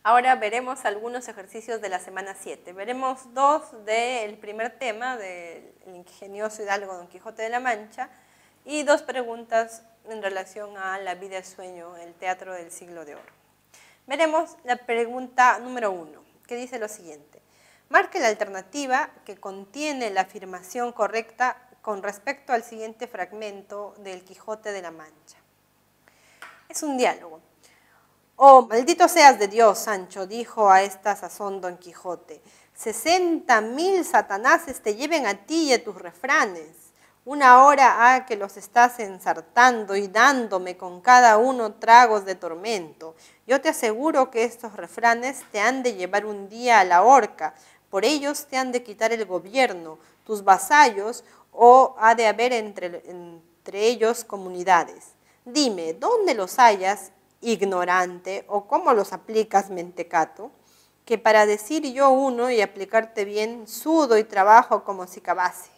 Ahora veremos algunos ejercicios de la semana 7. Veremos dos del primer tema del ingenioso hidalgo Don Quijote de la Mancha y dos preguntas en relación a la vida y sueño, el teatro del siglo de oro. Veremos la pregunta número 1, que dice lo siguiente. Marque la alternativa que contiene la afirmación correcta con respecto al siguiente fragmento del Quijote de la Mancha. Es un diálogo. «Oh, maldito seas de Dios, Sancho», dijo a esta sazón Don Quijote, 60.000 satanases te lleven a ti y a tus refranes. Una hora ha que los estás ensartando y dándome con cada uno tragos de tormento. Yo te aseguro que estos refranes te han de llevar un día a la horca, por ellos te han de quitar el gobierno, tus vasallos, o ha de haber entre ellos comunidades. Dime, ¿dónde los hallas, ignorante, o cómo los aplicas, mentecato? Que para decir yo uno y aplicarte bien, sudo y trabajo como si cavase.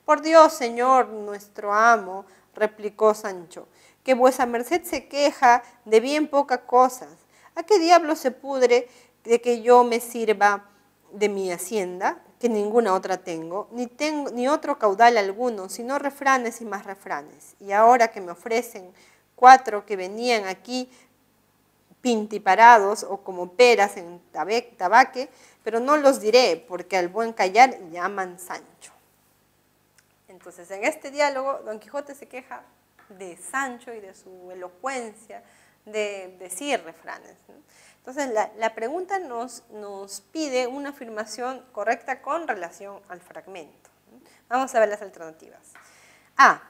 Por Dios, señor nuestro amo, replicó Sancho, que vuesa merced se queja de bien pocas cosas. ¿A qué diablo se pudre de que yo me sirva de mi hacienda, que ninguna otra tengo, ni otro caudal alguno, sino refranes y más refranes? Y ahora que me ofrecen 4 que venían aquí pintiparados o como peras en tabaque, pero no los diré, porque al buen callar llaman Sancho. Entonces, en este diálogo, Don Quijote se queja de Sancho y de su elocuencia de decir refranes, ¿no? Entonces, la pregunta nos pide una afirmación correcta con relación al fragmento, ¿no? Vamos a ver las alternativas. A.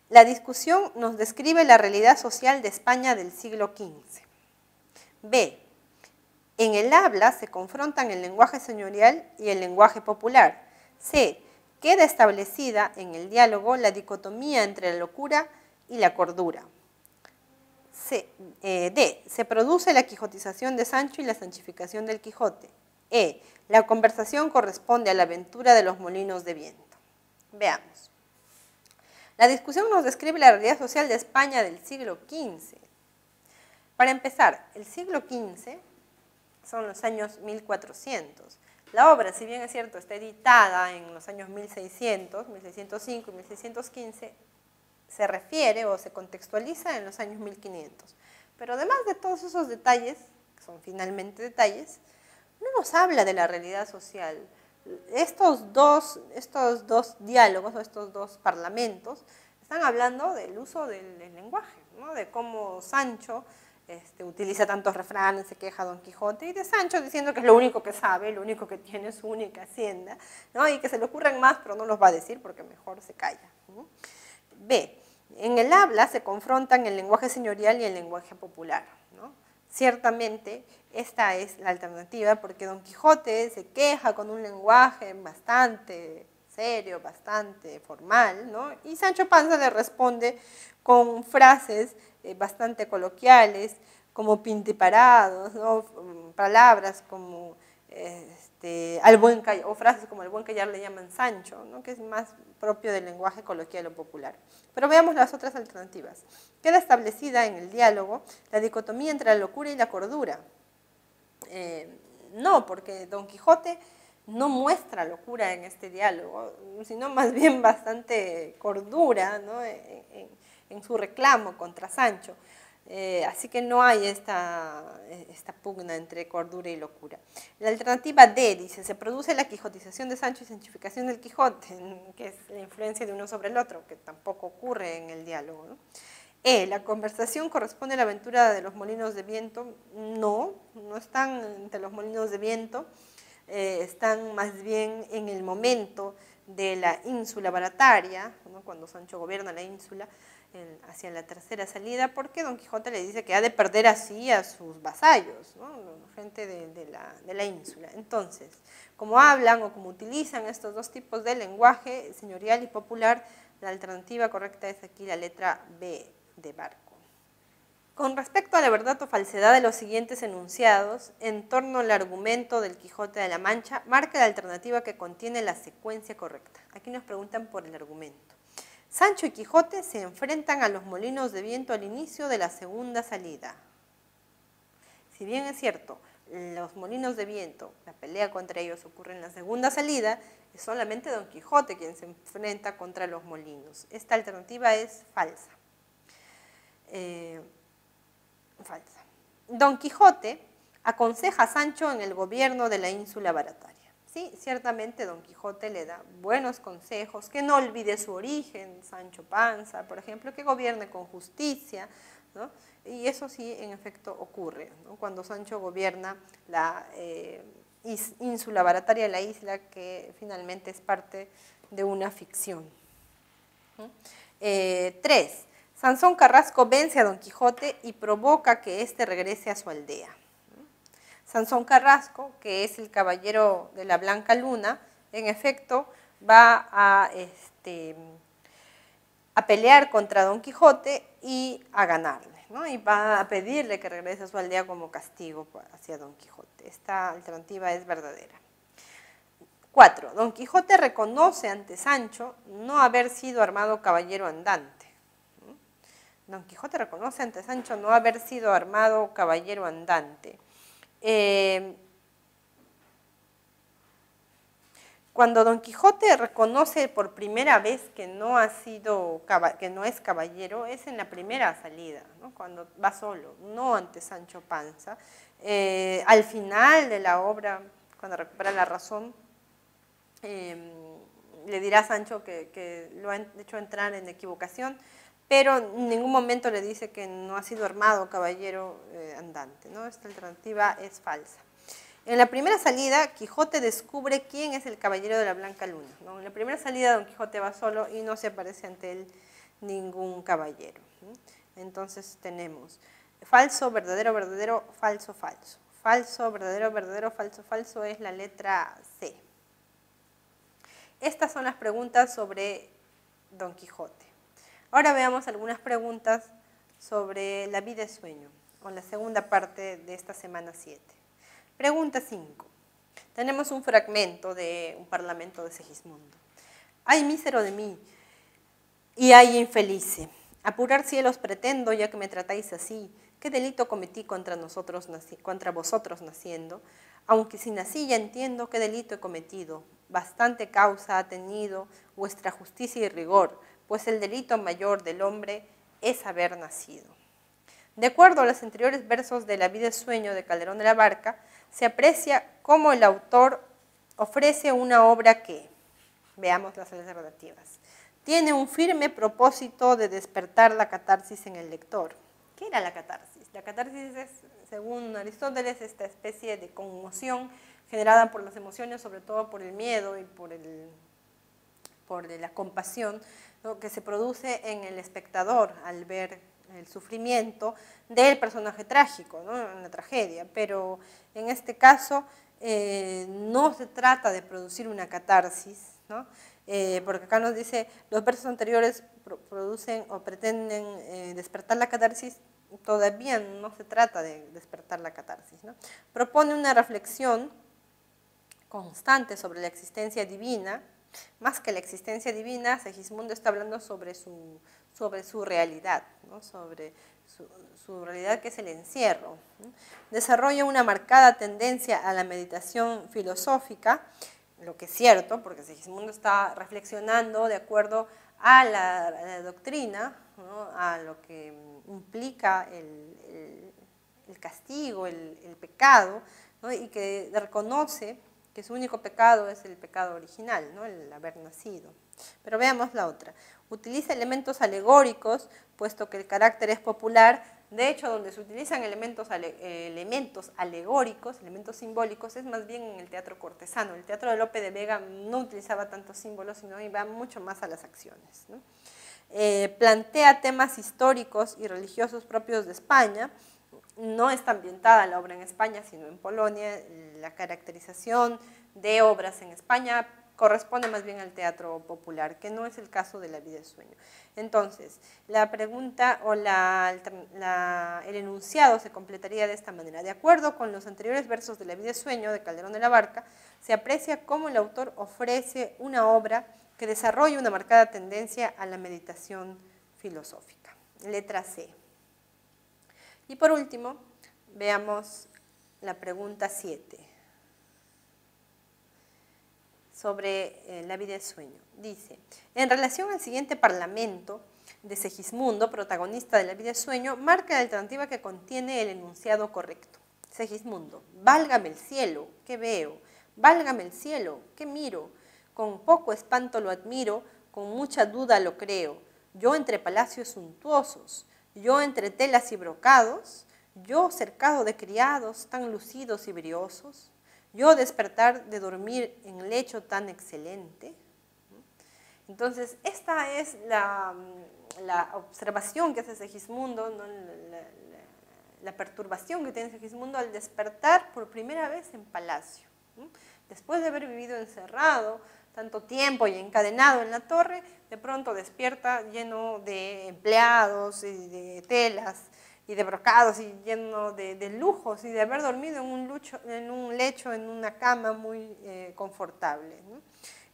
La discusión nos describe la realidad social de España del siglo XV. B. En el habla se confrontan el lenguaje señorial y el lenguaje popular. C. Queda establecida en el diálogo la dicotomía entre la locura y la cordura. D. Se produce la quijotización de Sancho y la sanchificación del Quijote. E. La conversación corresponde a la aventura de los molinos de viento. Veamos. La discusión nos describe la realidad social de España del siglo XV. Para empezar, el siglo XV son los años 1400. La obra, si bien es cierto, está editada en los años 1600, 1605 y 1615, se refiere o se contextualiza en los años 1500. Pero además de todos esos detalles, que son finalmente detalles, no nos habla de la realidad social. Estos dos diálogos o estos dos parlamentos están hablando del uso del lenguaje, ¿no? De cómo Sancho utiliza tantos refranes, se queja Don Quijote, y de Sancho diciendo que es lo único que sabe, lo único que tiene, su única hacienda, ¿no? Y que se le ocurren más, pero no los va a decir porque mejor se calla, ¿no? B. En el habla se confrontan el lenguaje señorial y el lenguaje popular, ¿no? Ciertamente, esta es la alternativa porque Don Quijote se queja con un lenguaje bastante serio, bastante formal, ¿no? Y Sancho Panza le responde con frases bastante coloquiales, como pintiparados, ¿no? Palabras como al buen callar, o frases como al buen callar le llaman Sancho, ¿no? Que es más propio del lenguaje coloquial o popular. Pero veamos las otras alternativas. Queda establecida en el diálogo la dicotomía entre la locura y la cordura. No, porque Don Quijote no muestra locura en este diálogo, sino más bien bastante cordura, ¿no? en su reclamo contra Sancho. Así que no hay esta pugna entre cordura y locura. La alternativa D dice, se produce la quijotización de Sancho y sanchificación del Quijote, que es la influencia de uno sobre el otro, que tampoco ocurre en el diálogo, ¿no? E, la conversación corresponde a la aventura de los molinos de viento. No están entre los molinos de viento, están más bien en el momento de la ínsula barataria, ¿no? Cuando Sancho gobierna la ínsula, hacia la tercera salida, porque Don Quijote le dice que ha de perder así a sus vasallos, ¿no? Gente de la ínsula. Entonces, como hablan o como utilizan estos dos tipos de lenguaje, señorial y popular, la alternativa correcta es aquí la letra B de Barco. Con respecto a la verdad o falsedad de los siguientes enunciados, en torno al argumento del Quijote de la Mancha, marca la alternativa que contiene la secuencia correcta. Aquí nos preguntan por el argumento. Sancho y Quijote se enfrentan a los molinos de viento al inicio de la segunda salida. Si bien es cierto, los molinos de viento, la pelea contra ellos ocurre en la segunda salida, es solamente Don Quijote quien se enfrenta contra los molinos. Esta alternativa es falsa. Falsa. Don Quijote aconseja a Sancho en el gobierno de la ínsula Barataria. Sí, ciertamente Don Quijote le da buenos consejos, que no olvide su origen, Sancho Panza, por ejemplo, que gobierne con justicia, ¿no? Y eso sí, en efecto, ocurre, ¿no? Cuando Sancho gobierna la ínsula Barataria, la isla que finalmente es parte de una ficción. 3. Sansón Carrasco vence a Don Quijote y provoca que éste regrese a su aldea. Sansón Carrasco, que es el caballero de la Blanca Luna, en efecto va a pelear contra Don Quijote y a ganarle, ¿no? Y va a pedirle que regrese a su aldea como castigo hacia Don Quijote. Esta alternativa es verdadera. 4. Don Quijote reconoce ante Sancho no haber sido armado caballero andante. Don Quijote reconoce ante Sancho no haber sido armado caballero andante. Cuando Don Quijote reconoce por primera vez que no es caballero, es en la primera salida, ¿no? Cuando va solo, no ante Sancho Panza. Al final de la obra, cuando recupera la razón, le dirá a Sancho que lo han hecho entrar en equivocación, pero en ningún momento le dice que no ha sido armado caballero andante, ¿no? Esta alternativa es falsa. En la primera salida, Quijote descubre quién es el caballero de la Blanca Luna, ¿no? En la primera salida, Don Quijote va solo y no se aparece ante él ningún caballero, ¿no? Entonces tenemos falso, verdadero, verdadero, falso, falso. Falso, verdadero, verdadero, falso, falso es la letra C. Estas son las preguntas sobre Don Quijote. Ahora veamos algunas preguntas sobre la vida y sueño, o la segunda parte de esta semana 7. Pregunta 5. Tenemos un fragmento de un parlamento de Segismundo. Ay, mísero de mí, y ay, infelice. Apurar cielos pretendo, ya que me tratáis así. ¿Qué delito cometí contra vosotros naciendo? Aunque si nací ya entiendo qué delito he cometido. Bastante causa ha tenido vuestra justicia y rigor, pues el delito mayor del hombre es haber nacido. De acuerdo a los anteriores versos de La vida y sueño de Calderón de la Barca, se aprecia cómo el autor ofrece una obra que, veamos las alternativas, tiene un firme propósito de despertar la catarsis en el lector. ¿Qué era la catarsis? La catarsis es, según Aristóteles, esta especie de conmoción generada por las emociones, sobre todo por el miedo y por la compasión, ¿no?, que se produce en el espectador al ver el sufrimiento del personaje trágico, ¿no?, en la tragedia. Pero en este caso no se trata de producir una catarsis, ¿no? Porque acá nos dice, los versos anteriores producen o pretenden despertar la catarsis. Todavía no se trata de despertar la catarsis, ¿no? Propone una reflexión constante sobre la existencia divina. Más que la existencia divina, Segismundo está hablando sobre su realidad, ¿no?, sobre su realidad, que es el encierro, ¿no? Desarrolla una marcada tendencia a la meditación filosófica, lo que es cierto, porque Segismundo está reflexionando de acuerdo a la doctrina, ¿no?, a lo que implica el castigo, el pecado, ¿no?, y que reconoce que su único pecado es el pecado original, ¿no?, el haber nacido. Pero veamos la otra. Utiliza elementos alegóricos, puesto que el carácter es popular. De hecho, donde se utilizan elementos alegóricos, elementos simbólicos, es más bien en el teatro cortesano. El teatro de Lope de Vega no utilizaba tantos símbolos, sino iba mucho más a las acciones, ¿no? Plantea temas históricos y religiosos propios de España. No está ambientada la obra en España, sino en Polonia. La caracterización de obras en España corresponde más bien al teatro popular, que no es el caso de La vida y sueño. Entonces, la pregunta o el enunciado se completaría de esta manera. De acuerdo con los anteriores versos de La vida y sueño de Calderón de la Barca, se aprecia cómo el autor ofrece una obra que desarrolla una marcada tendencia a la meditación filosófica. Letra C. Y por último, veamos la pregunta 7 sobre la vida y el sueño. Dice, en relación al siguiente parlamento de Segismundo, protagonista de la vida y el sueño, marca la alternativa que contiene el enunciado correcto. Segismundo, válgame el cielo, ¿qué veo? Válgame el cielo, ¿qué miro? Con poco espanto lo admiro, con mucha duda lo creo. Yo entre palacios suntuosos, yo entre telas y brocados, yo cercado de criados tan lucidos y briosos, yo despertar de dormir en lecho tan excelente. Entonces, esta es la observación que hace Segismundo, ¿no? La perturbación que tiene Segismundo al despertar por primera vez en palacio. Después de haber vivido encerrado tanto tiempo y encadenado en la torre, de pronto despierta lleno de empleados y de telas y de brocados y lleno de lujos y de haber dormido en un lecho, en una cama muy confortable, ¿no?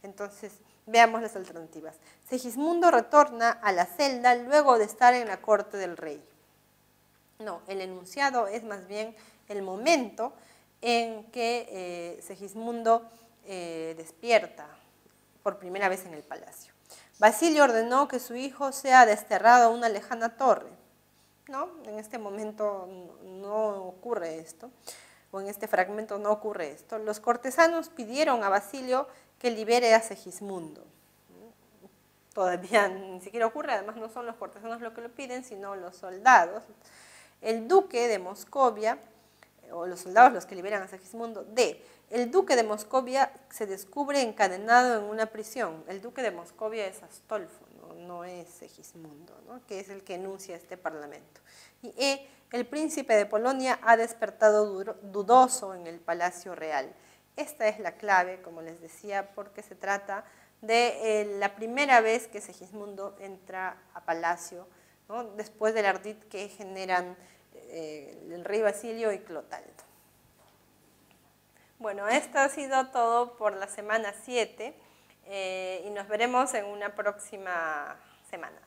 Entonces, veamos las alternativas. Segismundo retorna a la celda luego de estar en la corte del rey. No, el enunciado es más bien el momento en que Segismundo despierta por primera vez en el palacio. Basilio ordenó que su hijo sea desterrado a una lejana torre. No, en este momento no ocurre esto, o en este fragmento no ocurre esto. Los cortesanos pidieron a Basilio que libere a Segismundo. Todavía ni siquiera ocurre, además no son los cortesanos los que lo piden, sino los soldados. El duque de Moscovia, o los soldados los que liberan a Segismundo, el duque de Moscovia se descubre encadenado en una prisión. El duque de Moscovia es Astolfo, no es Segismundo, ¿no? Que es el que enuncia este parlamento. Y el príncipe de Polonia ha despertado dudoso en el palacio real. Esta es la clave, como les decía, porque se trata de la primera vez que Segismundo entra a palacio, ¿no? Después del ardid que generan el rey Basilio y Clotaldo. Bueno, esto ha sido todo por la semana 7 y nos veremos en una próxima semana.